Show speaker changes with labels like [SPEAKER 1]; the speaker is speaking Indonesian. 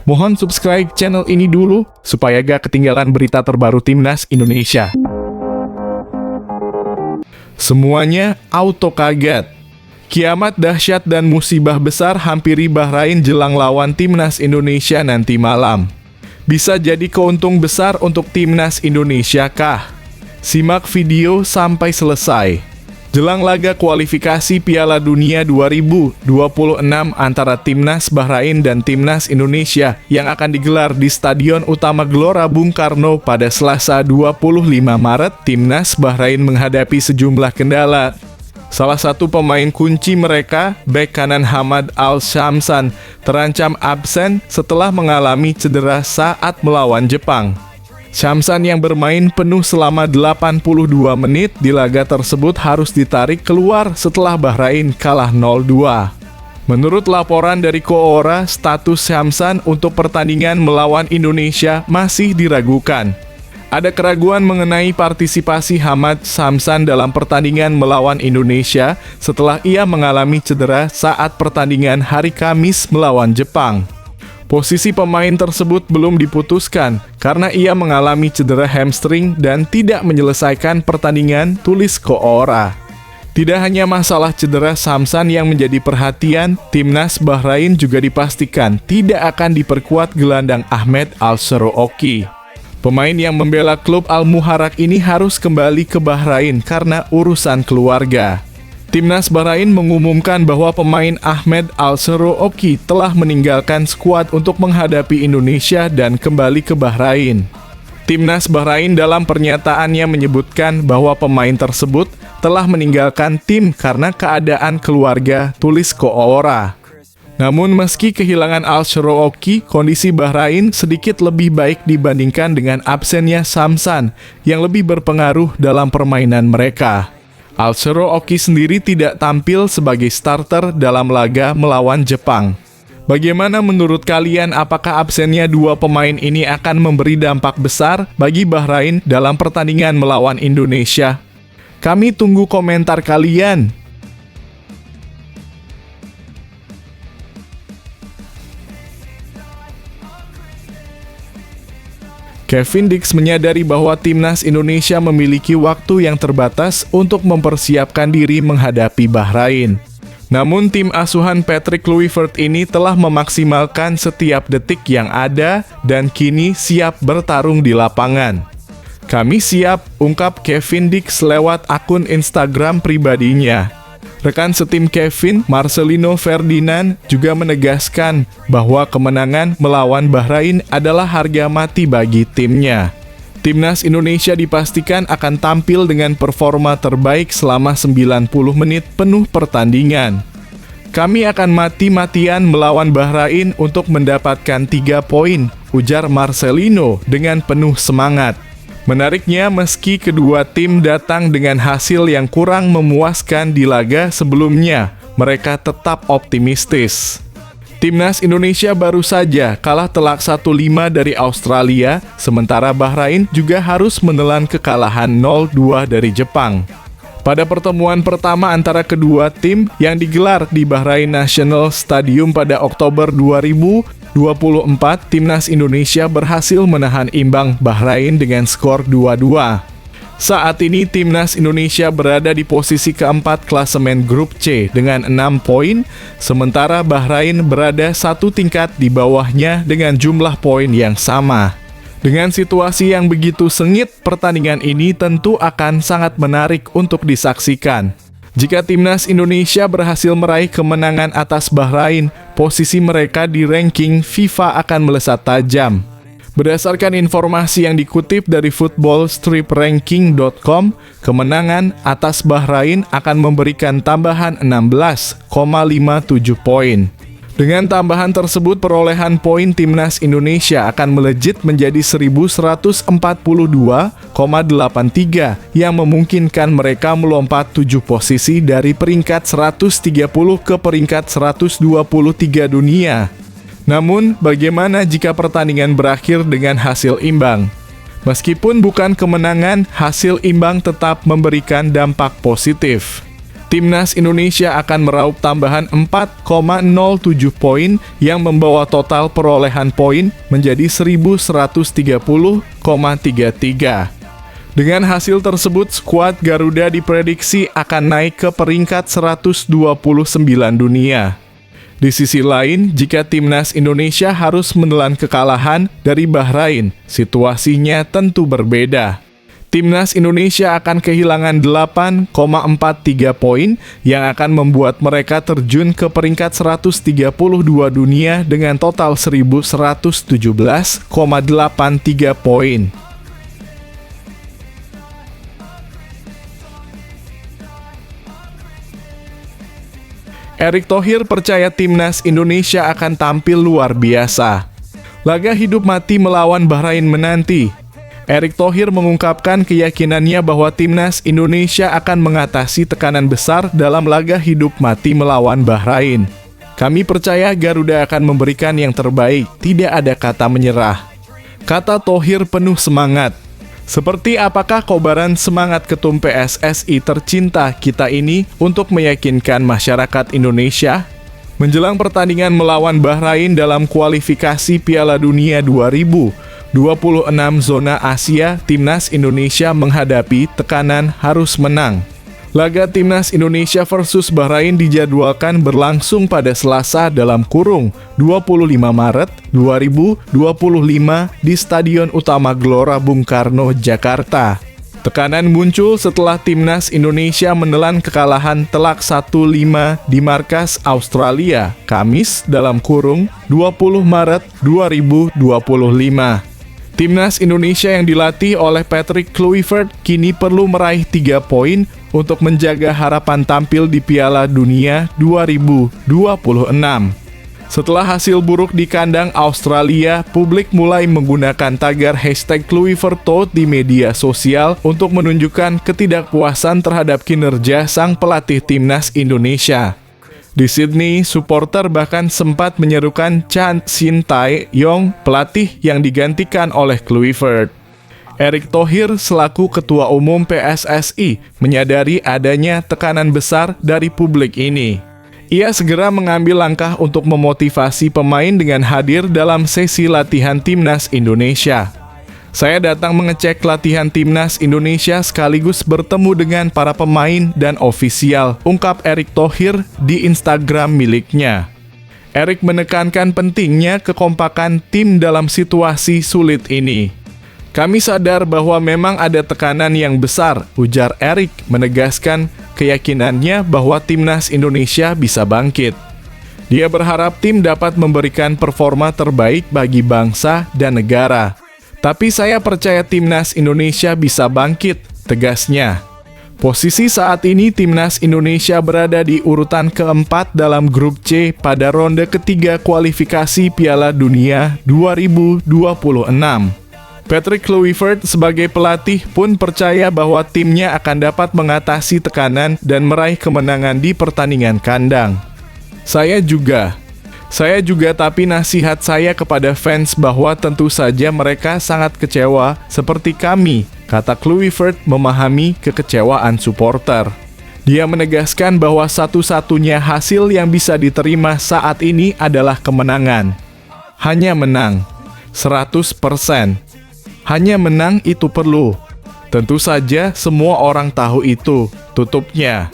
[SPEAKER 1] Mohon subscribe channel ini dulu, supaya gak ketinggalan berita terbaru Timnas Indonesia. Semuanya auto kaget. Kiamat dahsyat dan musibah besar hampiri Bahrain jelang lawan Timnas Indonesia nanti malam. Bisa jadi keuntung besar untuk Timnas Indonesia kah? Simak video sampai selesai. Jelang laga kualifikasi Piala Dunia 2026 antara Timnas Bahrain dan Timnas Indonesia yang akan digelar di Stadion Utama Gelora Bung Karno pada Selasa 25 Maret, Timnas Bahrain menghadapi sejumlah kendala. Salah satu pemain kunci mereka, bek kanan Hamad Al-Shamsan, terancam absen setelah mengalami cedera saat melawan Jepang. Shamsan yang bermain penuh selama 82 menit di laga tersebut harus ditarik keluar setelah Bahrain kalah 0-2. Menurut laporan dari Koora, status Shamsan untuk pertandingan melawan Indonesia masih diragukan. Ada keraguan mengenai partisipasi Hamad Shamsan dalam pertandingan melawan Indonesia setelah ia mengalami cedera saat pertandingan hari Kamis melawan Jepang. Posisi pemain tersebut belum diputuskan karena ia mengalami cedera hamstring dan tidak menyelesaikan pertandingan, tulis Koora. Tidak hanya masalah cedera Shamsan yang menjadi perhatian, Timnas Bahrain juga dipastikan tidak akan diperkuat gelandang Ahmed Al-Shorooki. Pemain yang membela klub Al-Muharrak ini harus kembali ke Bahrain karena urusan keluarga. Timnas Bahrain mengumumkan bahwa pemain Ahmed Al-Shorooki telah meninggalkan skuad untuk menghadapi Indonesia dan kembali ke Bahrain. Timnas Bahrain dalam pernyataannya menyebutkan bahwa pemain tersebut telah meninggalkan tim karena keadaan keluarga, tulis Koora. Namun meski kehilangan Al-Shorooki, kondisi Bahrain sedikit lebih baik dibandingkan dengan absennya Shamsan yang lebih berpengaruh dalam permainan mereka. Al-Shorooki sendiri tidak tampil sebagai starter dalam laga melawan Jepang. Bagaimana menurut kalian, apakah absennya dua pemain ini akan memberi dampak besar bagi Bahrain dalam pertandingan melawan Indonesia? Kami tunggu komentar kalian. Kevin Dix menyadari bahwa Timnas Indonesia memiliki waktu yang terbatas untuk mempersiapkan diri menghadapi Bahrain. Namun tim asuhan Patrick Kluivert ini telah memaksimalkan setiap detik yang ada dan kini siap bertarung di lapangan. Kami siap, ungkap Kevin Dix lewat akun Instagram pribadinya. Rekan setim Kevin, Marcelino Ferdinand, juga menegaskan bahwa kemenangan melawan Bahrain adalah harga mati bagi timnya. Timnas Indonesia dipastikan akan tampil dengan performa terbaik selama 90 menit penuh pertandingan. Kami akan mati-matian melawan Bahrain untuk mendapatkan 3 poin, ujar Marcelino dengan penuh semangat. Menariknya, meski kedua tim datang dengan hasil yang kurang memuaskan di laga sebelumnya, mereka tetap optimistis. Timnas Indonesia baru saja kalah telak 1-5 dari Australia, sementara Bahrain juga harus menelan kekalahan 0-2 dari Jepang. Pada pertemuan pertama antara kedua tim yang digelar di Bahrain National Stadium pada Oktober 2024, Timnas Indonesia berhasil menahan imbang Bahrain dengan skor 2-2. Saat ini Timnas Indonesia berada di posisi keempat klasemen grup C dengan 6 poin, sementara Bahrain berada satu tingkat di bawahnya dengan jumlah poin yang sama. Dengan situasi yang begitu sengit, pertandingan ini tentu akan sangat menarik untuk disaksikan. Jika Timnas Indonesia berhasil meraih kemenangan atas Bahrain, posisi mereka di ranking FIFA akan melesat tajam. Berdasarkan informasi yang dikutip dari footballstripranking.com, kemenangan atas Bahrain akan memberikan tambahan 16,57 poin. Dengan tambahan tersebut, perolehan poin Timnas Indonesia akan melejit menjadi 1142,83 yang memungkinkan mereka melompat 7 posisi dari peringkat 130 ke peringkat 123 dunia. Namun, bagaimana jika pertandingan berakhir dengan hasil imbang? Meskipun bukan kemenangan, hasil imbang tetap memberikan dampak positif. Timnas Indonesia akan meraup tambahan 4,07 poin yang membawa total perolehan poin menjadi 1130,33. Dengan hasil tersebut, skuad Garuda diprediksi akan naik ke peringkat 129 dunia. Di sisi lain, jika Timnas Indonesia harus menelan kekalahan dari Bahrain, situasinya tentu berbeda. Timnas Indonesia akan kehilangan 8,43 poin yang akan membuat mereka terjun ke peringkat 132 dunia dengan total 1117,83 poin. Erick Thohir percaya Timnas Indonesia akan tampil luar biasa. Laga hidup mati melawan Bahrain menanti. Erick Thohir mengungkapkan keyakinannya bahwa Timnas Indonesia akan mengatasi tekanan besar dalam laga hidup mati melawan Bahrain. Kami percaya Garuda akan memberikan yang terbaik, tidak ada kata menyerah. Kata Thohir penuh semangat. Seperti apakah kobaran semangat ketum PSSI tercinta kita ini untuk meyakinkan masyarakat Indonesia? Menjelang pertandingan melawan Bahrain dalam kualifikasi Piala Dunia 2026 zona Asia, Timnas Indonesia menghadapi tekanan harus menang. Laga Timnas Indonesia versus Bahrain dijadwalkan berlangsung pada Selasa dalam kurung 25 Maret 2025 di Stadion Utama Gelora Bung Karno, Jakarta. Tekanan muncul setelah Timnas Indonesia menelan kekalahan telak 1-5 di markas Australia, Kamis dalam kurung 20 Maret 2025. Timnas Indonesia yang dilatih oleh Patrick Kluivert kini perlu meraih 3 poin untuk menjaga harapan tampil di Piala Dunia 2026. Setelah hasil buruk di kandang Australia, publik mulai menggunakan tagar #KluivertTout di media sosial untuk menunjukkan ketidakpuasan terhadap kinerja sang pelatih Timnas Indonesia. Di Sydney, supporter bahkan sempat menyerukan Chan Shin Tae-yong, pelatih yang digantikan oleh Kluivert. Erick Thohir selaku Ketua Umum PSSI menyadari adanya tekanan besar dari publik ini. Ia segera mengambil langkah untuk memotivasi pemain dengan hadir dalam sesi latihan Timnas Indonesia. Saya datang mengecek latihan Timnas Indonesia sekaligus bertemu dengan para pemain dan ofisial, ungkap Erick Thohir di Instagram miliknya. Erick menekankan pentingnya kekompakan tim dalam situasi sulit ini. Kami sadar bahwa memang ada tekanan yang besar, ujar Erick, menegaskan keyakinannya bahwa Timnas Indonesia bisa bangkit. Dia berharap tim dapat memberikan performa terbaik bagi bangsa dan negara. Tapi saya percaya Timnas Indonesia bisa bangkit, tegasnya. Posisi saat ini Timnas Indonesia berada di urutan keempat dalam grup C pada ronde ketiga kualifikasi Piala Dunia 2026. Patrick Kluivert sebagai pelatih pun percaya bahwa timnya akan dapat mengatasi tekanan dan meraih kemenangan di pertandingan kandang. Saya juga, tapi nasihat saya kepada fans bahwa tentu saja mereka sangat kecewa seperti kami, kata Kluivert memahami kekecewaan supporter. Dia menegaskan bahwa satu-satunya hasil yang bisa diterima saat ini adalah kemenangan. Hanya menang, 100%. Hanya menang itu perlu. Tentu saja semua orang tahu itu, tutupnya.